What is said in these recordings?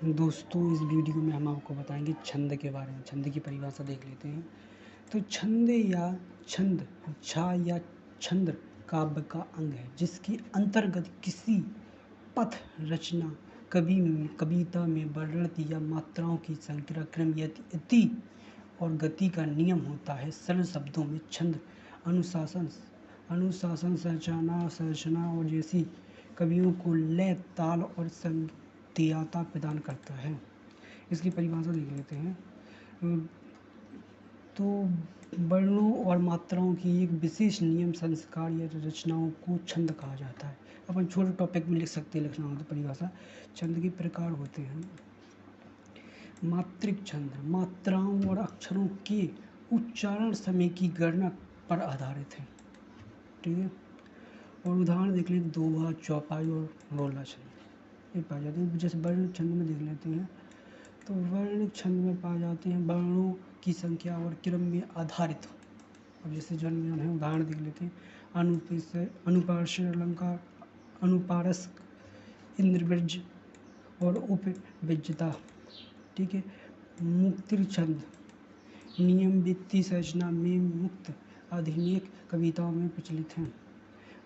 दोस्तों, इस वीडियो में हम आपको बताएंगे छंद के बारे में। छंद की परिभाषा देख लेते हैं। तो छंद या छंद छा या छंद काव्य का अंग है, जिसके अंतर्गत किसी पथ रचना कविता में वर्ण या मात्राओं की संख्या, क्रम, यति और गति का नियम होता है। सरल शब्दों में छंद अनुशासन संरचना और जैसी कवियों को लय, ताल और संगीतता प्रदान करता है। इसकी परिभाषा देख लेते हैं। तो वर्णों और मात्राओं की एक विशेष नियम, संस्कार या रचनाओं को छंद कहा जाता है। अपन छोटे टॉपिक में लिख सकते हैं, लिखना हो तो परिभाषा। छंद के प्रकार होते हैं। मात्रिक छंद मात्राओं और अक्षरों के उच्चारण समय की गणना पर आधारित है। ठीक है। और उदाहरण देख लेते, दोहा, चौपाई और रोला छंद ये पाए जाते हैं। जैसे वर्ण छंद में देख लेते हैं। तो वर्ण छंद में पाए जाते हैं वर्णों की संख्या और क्रम में आधारित। अब जैसे जन्म है, उदाहरण देख लेते हैं। अनुपार्श्व अलंकार, अनुपारस्क, इंद्रवृज और उपविजता। ठीक है। मुक्ति छंद नियम वित्तीय संरचना में मुक्त आधुनिक कविताओं में प्रचलित हैं।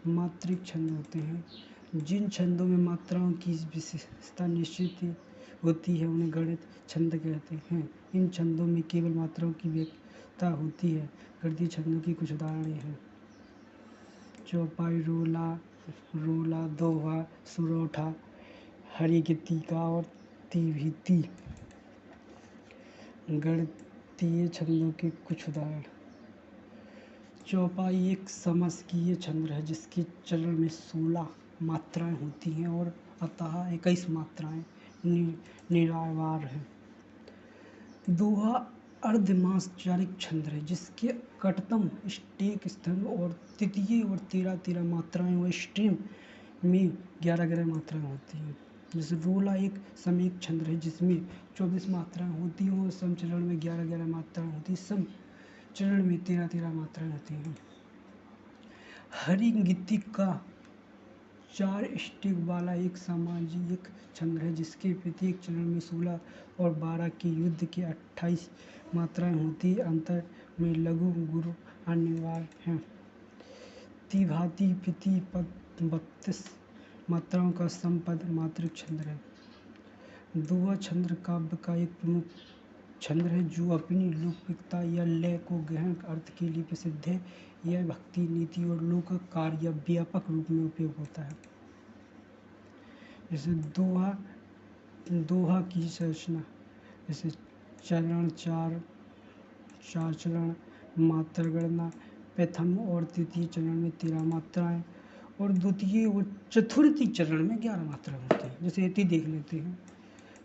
मात्रिक छंद होते हैं जिन छंदों में मात्राओं की विशेषता निश्चित होती है, उन्हें गणित छंद कहते हैं। इन छंदों में केवल मात्राओं की व्यक्तता होती है। गणितीय छंदों की कुछ उदाहरण हैं: चौपाई, रोला, दोहा, सुरोठा, हरिगीतिका और तिभिति। गणितीय छंदों के कुछ उदाहरण: चौपाई एक समस्कीय छंद है, जिसके चरण में 16 मात्राएं होती हैं और अतः 21 मात्राएं निरावार हैं। दोहा अर्धमात्रिक छंद है, जिसके कटतम, स्टेक, स्तंभ और तृतीय और 13 मात्राएं और स्ट्रीम में 11 मात्राएं होती हैं। जैसे रोला एक समीक छंद है, जिसमें 24 मात्राएं होती हैं और सम चरण में 11 मात्राएं होती हैं। सम चरण में 13 मात्राएं होती हैं। हरिगीतिका 4 स्टेक वाला एक सामाजिक छंद है, जिसके प्रत्येक चरण में 16 और 12 के युद्ध के 28 मात्राएं होती हैं। अंतर में लघु गुरु अनिवार्य हैं। तिभाति प्रति पद 32 मात्राओं का समपद मात्रिक छंद है। दोहा छंद काव्य का एक प्रमुख छंद है, जो अपनी लौकिकता या लय को गहन अर्थ के लिए प्रसिद्ध है। यह भक्ति, नीति और लोक कार्य व्यापक रूप में उपयोग होता है। जैसे दोहा की संरचना, जैसे चरण 4 चरण, मात्रा गणना, प्रथम और तृतीय चरण में 13 मात्राएं और द्वितीय और चतुर्थी चरण में 11 मात्राएं होती हैं। जैसे यति देख लेते हैं।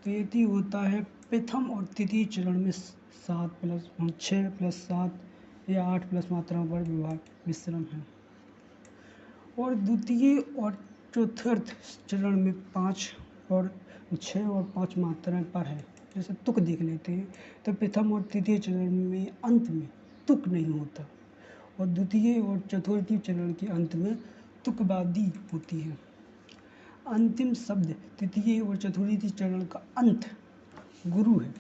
तो यति होता है प्रथम और तृतीय चरण में 6 + 7 या 8 मात्राओं पर विभाग मिश्रण है। और द्वितीय और चतुर्थ चरण में 5 और 6 और 5 मात्राएं पर है। जैसे तुक देख लेते हैं। तो प्रथम और तृतीय चरण में अंत में तुक नहीं होता और द्वितीय और चतुर्थी चरण के अंत में तुकवादी होती है। अंतिम शब्द तृतीय और चतुर्थी चरण का अंत गुरु है,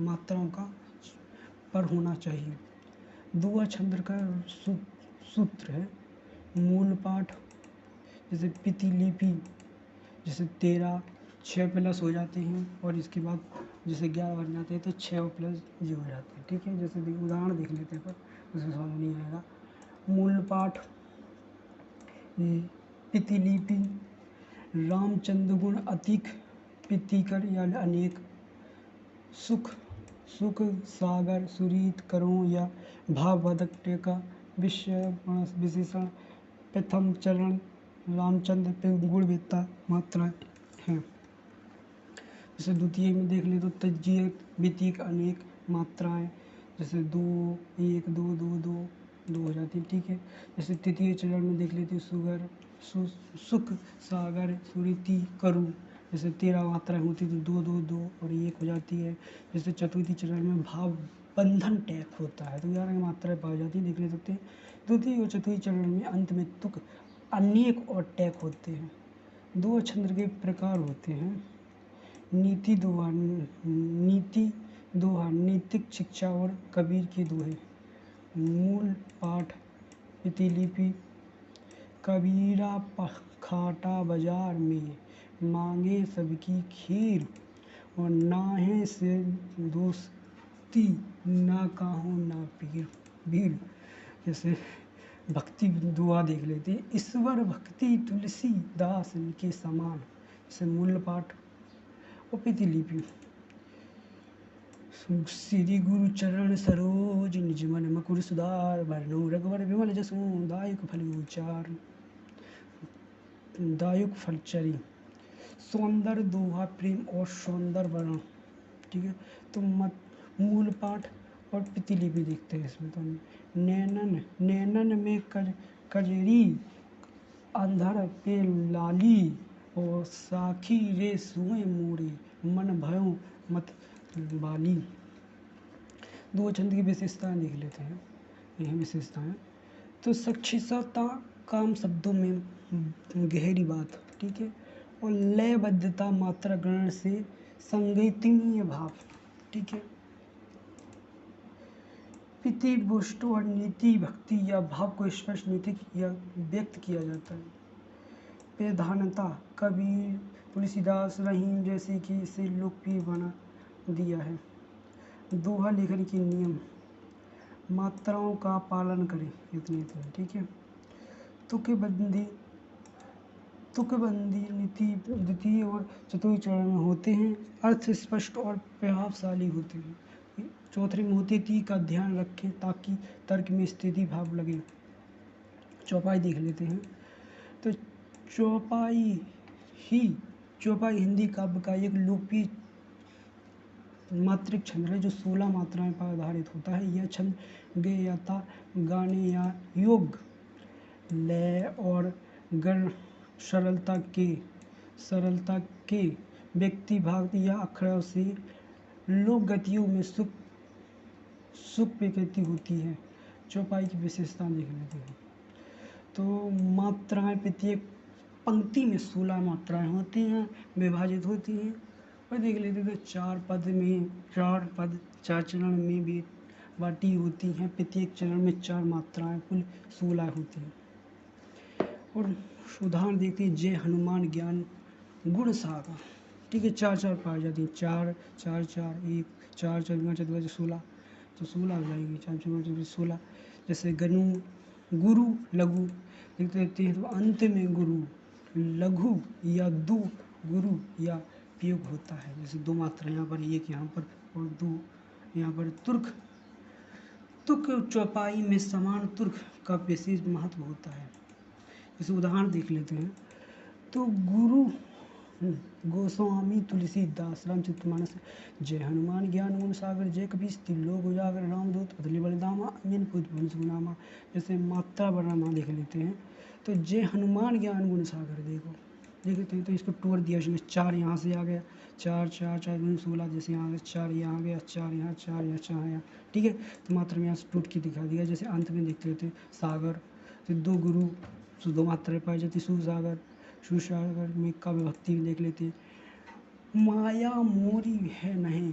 मात्राओं का पर होना चाहिए। दोहा छंद का सूत्र है। मूल पाठ, जैसे प्रतिलिपि, जैसे 13 6 प्लस हो जाते हैं और इसके बाद जैसे 11 बन जाते हैं, तो 6 और प्लस ये हो जाते हैं। ठीक है। जैसे उदाहरण देख लेते हैं, पर उसमें समझ नहीं आएगा। मूल पाठ, प्रतिलिपि, रामचंद्र गुण अतिक, प्रीतिकर या अनेक, सुख सागर, सुरीत, करों या भाववादक टेका, विशेषण, प्रथम चरण, रामचंद्र पे गुणवत्ता मात्रा है। जैसे द्वितीय में देख ले तो तज्जीय, वितिक, अनेक मात्राएं, जैसे 2 1 2 2 2 2 हो जाती है। ठीक है। जैसे तृतीय चरण में देख लेते सुगर, सुख सागर, सुरीति, करु, जैसे 13 मात्राएं होती तो 2 2 2 और 1 हो जाती है। जैसे चतुर्थी चरण में भाव बंधन टैक होता है तो 11 मात्राएं पाई जाती है, देख ले सकते हैं। द्वितीय और चतुर्थी चरण में अंत में तुक, अनेक और टैक होते हैं। दो छंद के प्रकार होते हैं। नीति दोहा, नैतिक शिक्षा और कबीर के दोहे। मूल पाठ प्रतिलिपि। कबीरा खाटा बाजार में, मांगे सबकी खीर, और नाहे से दोस्ती, ना काहू ना पीर। जैसे भक्ति दुआ देख लेते हैं। ईश्वर भक्ति तुलसीदास के समान। जैसे मूल पाठ और प्रतिलिपि। श्री गुरु चरण सरोज, निज मन मकुर सुधार, बरनउँ रघुवर विमल जसु, दायुक फलचरी। सौंदर्य दोहा, प्रेम और सौंदर्य वर्णन। ठीक है, तो मूल पाठ और प्रतिलिपि देखते हैं इसमें। तो नैनन में कजरी, अंधर पे लाली, और साखी रे सुए मोरे, मन भयो मत बाली। दो छंद की विशेषताएं देख लेते हैं। यह विशेषताएं तो सक्षिता, काम शब्दों में गहरी बात। ठीक है, और लयबद्धता, मात्रा ग्रहण से संगीतनीय भाव। ठीक है, प्रति वस्तु और नीति, भक्ति या भाव को स्पष्ट नीति या व्यक्त किया जाता है। प्रधानता, कबीर, तुलसीदास, रहीम जैसे कि इसे लोकप्रिय बना दिया है। दोहा लेखन के नियम, मात्राओं का पालन करें, इतने। ठीक है, तुकबंदी द्वितीय और चतुर्थ चरण में होते हैं। अर्थ स्पष्ट और प्रभावशाली होते हैं। चौथे में होते ती का ध्यान रखें ताकि तर्क में स्थिति भाव लगे। चौपाई देख लेते हैं। तो चौपाई हिंदी काव्य का एक लोकप्रिय मात्रिक छंद है जो 16 मात्राएं पर आधारित होता है। यह छंद गेयता, गाने या योग, लय और गण सरलता के व्यक्ति भाग या अक्षरों से लोक गतियों में सुख प्रकृति होती है। चौपाई की विशेषता देख लेते हैं। तो मात्राएं, प्रत्येक पंक्ति में 16 मात्राएं होती हैं, विभाजित होती हैं। और देख लेते हैं तो 4 चरण में भी बाटी होती हैं। प्रत्येक चरण में 4 मात्राएं, कुल 16 होती हैं। और उदाहरण देखते हैं। जय हनुमान ज्ञान गुण सागर। ठीक है, 4 पाई जाती हैं। 4 1 4 4 16, तो 16 हो जाएगी। 4 4 16। जैसे गुरु लघु देखते हैं। तो अंत में गुरु लघु या दो गुरु या प्रयोग होता है। जैसे 2 मात्रा यहाँ पर, एक यहाँ पर और 2 यहाँ पर। तुक चौपाई में समान तुक का विशेष महत्व होता है। जैसे उदाहरण देख लेते हैं। तो गुरु गोस्वामी तुलसीदास, रामचरितमानस। जय हनुमान ज्ञान गुण सागर, जय कपीस तिलोक उजागर, रामदूत अतुलित बलधामा, अंजनी पुत्र सुनामा। जैसे मात्रा वर्णन देख लेते हैं। तो जय हनुमान ज्ञान गुण सागर देखते हैं। तो इसको तोड़ दिया, इसमें 4 यहाँ से आ गया, 4 4 4 16। जैसे यहाँ से 4 यहाँ आ गया, 4 यहाँ, 4 यहाँ, 4 यहाँ। ठीक है, तो मात्रा में यहाँ से टूट के दिखा दिया। जैसे अंत में देखते थे सागर, तो 2 गुरु, 2 मात्राएं पाई जाती। सुसागर में काव्य भक्ति में देख लेते हैं। माया मोरी है नहीं,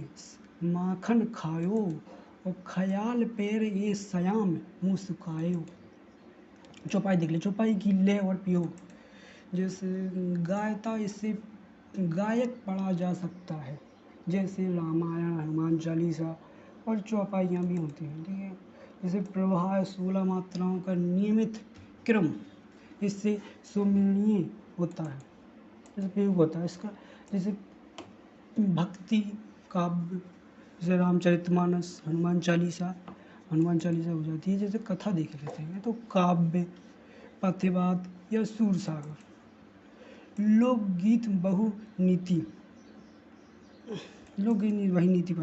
माखन खायो, और ख्याल पैर ये श्याम मुँह सुखायो। चौपाई देख ले। चौपाई की लय और प्रयोग। जैसे गायता, इससे गायक पढ़ा जा सकता है। जैसे रामायण, हनुमान चालीसा, और चौपाइयाँ भी होती हैं। ठीक है, जैसे प्रवाह 16 मात्राओं का नियमित क्रम, इससे सुमिरणीय होता है, जैसे प्रयोग होता है इसका। जैसे भक्ति काव्य, जैसे रामचरितमानस, हनुमान चालीसा हो जाती है। जैसे कथा देख लेते हैं। तो काव्य, पथ्यवाद या सूरसागर। लोकगीत वही नीति पाई